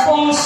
Oh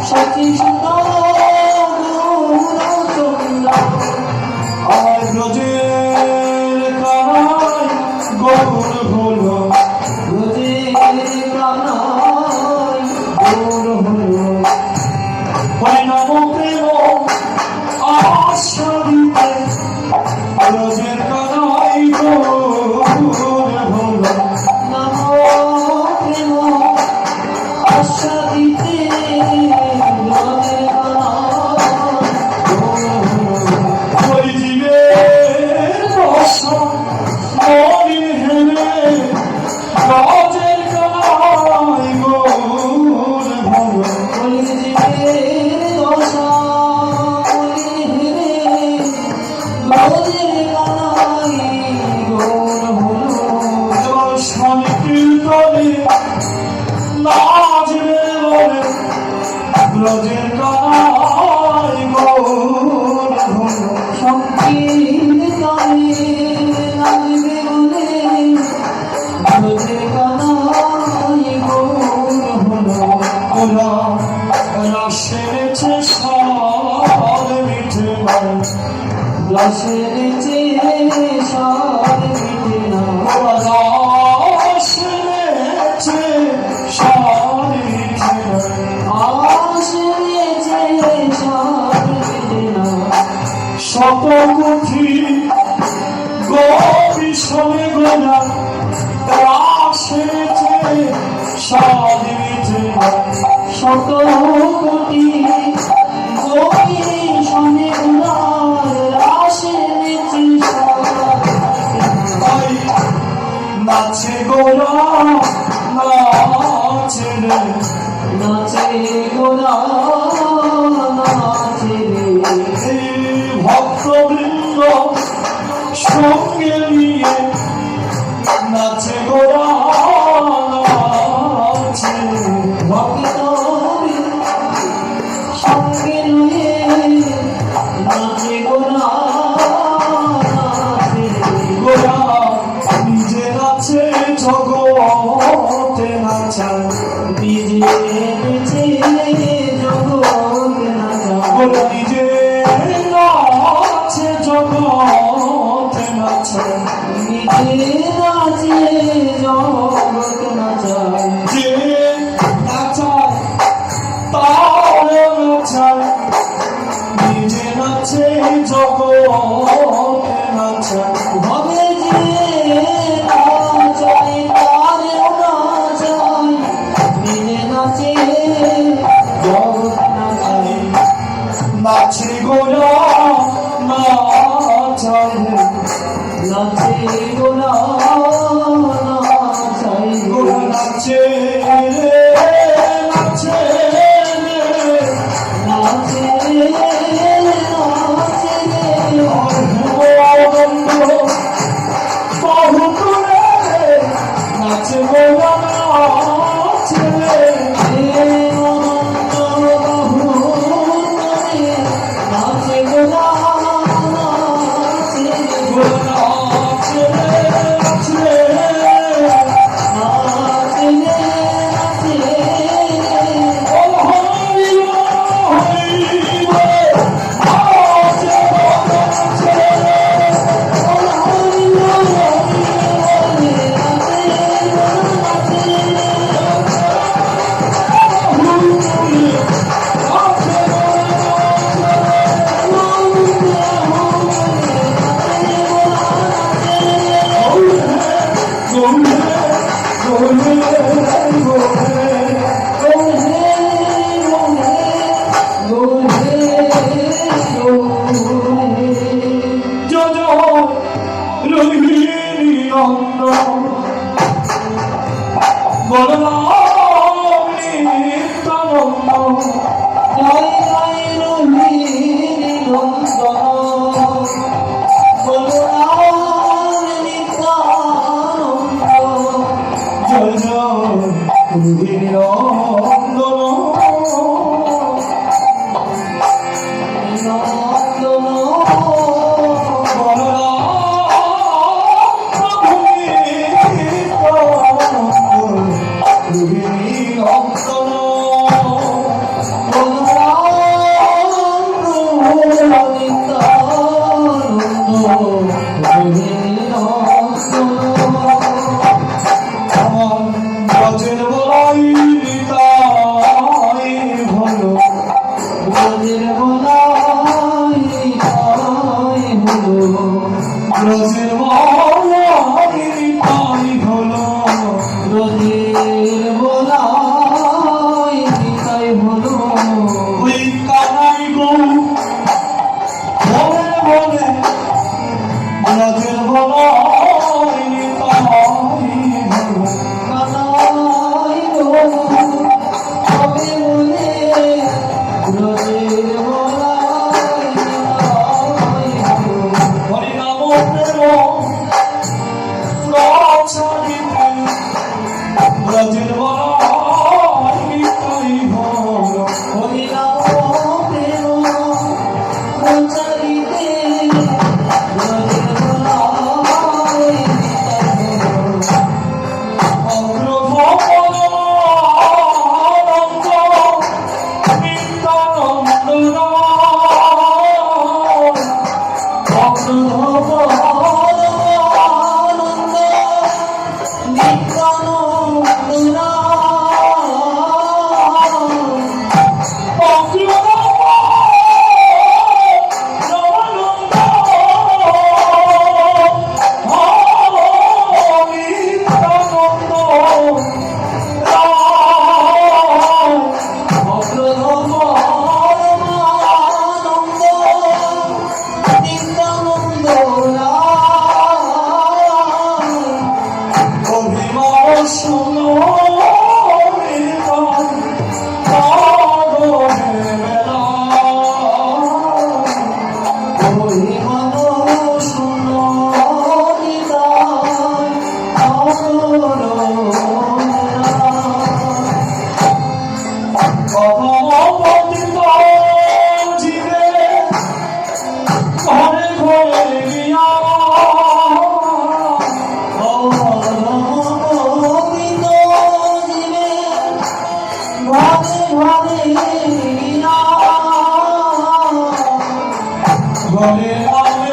Sachi আর ব্রজের কানাই গৌর হলো হরিনাম প্রেম আশা দিতে ব্রজের কানাই গৌর হলো হরিজীবের দশা মনে হেলে ব্রজের কানাই গৌর হলো স্বামী কীর্তনে নাচবে বলে ব্রজের কানাই গৌর হলো রাসেছে সার মিঠে রাসেছে সার মিটে না রাসেছে সার মিঠে শতকুঠি গোপীষণে গোলা রাসেছে সার মিঠে শত কোটি গোপী শোনে নাচে গোরা নাচে রে নাচে গোরা নাচে রে ভক্তবৃন্দ সঙ্গে নিয়ে নাচে গোরা নাচে ভক্ত সঙ্গে নিয়ে নাচে গোরা নাচে গোরা নিজে নাচে জগতে নাচায় নিজে নেচে জগৎ নাচায় গোরা নিজে নাচে জগতে নাচায় নিজে নাচে জগৎ নাচায় যে নাচায় তারে নাচায় নিজে নাচে জগতে নাচায় হবে যে নাচায় তারেও নাচায় নিজে নাচে জগৎ নাচায় নাচে গোরা নাচায় নাচে গোরা নাচায় গোরা নাচে নাচে নাচে বহু তুলে নাচে গোরা নাচে নাচে গোরা নাচে গোরা নাচে নাচে নাচে জয় জয় রোহিণী নন্দন বলরাম নিত্যানন্দ জয় জয় ব্রজের বলাই তাই হলো ব্রজের বলাই তাই হলো ব্রজের বলাই তাই হলো ব্রজের বলাই তাই হলো ওই কানাই গো বলে বলে ব্রজের বলাই তাই হলো কানাই গো তবে বলে ব্রজের বলাই তাই হলো হরিনাম প্রেম প্রচারিতে ব্রজের বলাই তাই হলো হরিনাম প্রেম প্রচারিতে ব্রজের বলাই তাই হলো অগ্রভবনন্দ নিত্যানন্দ অগ্রভবনন্দ নিত্যানন্দ ঘরে আমি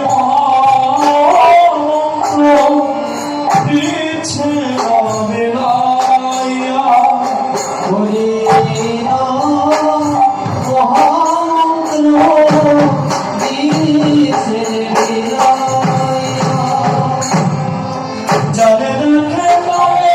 দিচ্ছে বেলাইয়া জানে দেখে পাবে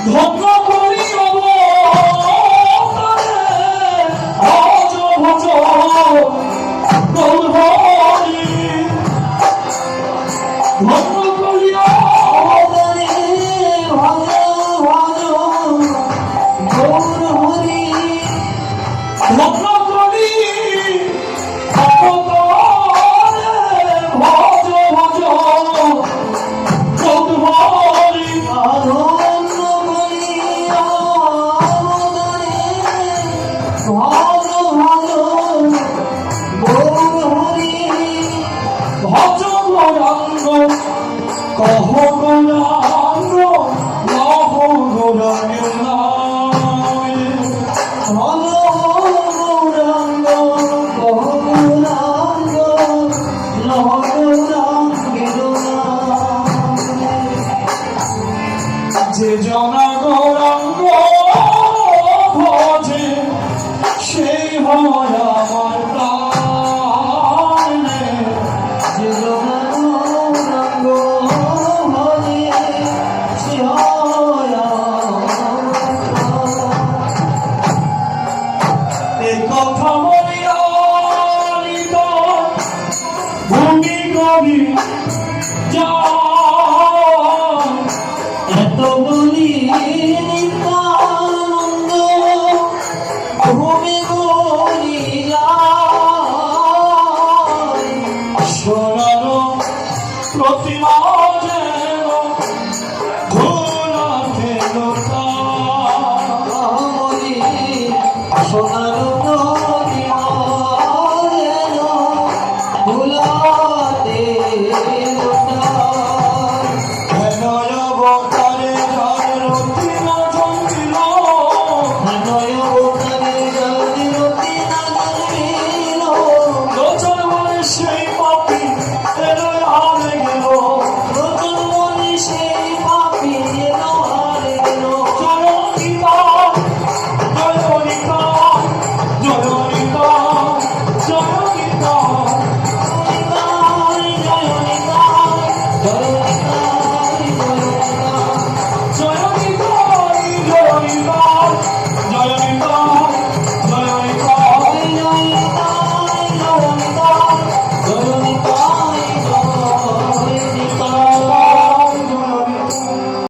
ধন্য করি ভজ ভজ গৌর হরি ধন্য করিয়া ধন্য করি ভজ ভজ গৌর হরি ভজ গৌরাঙ্গ কহ গোরা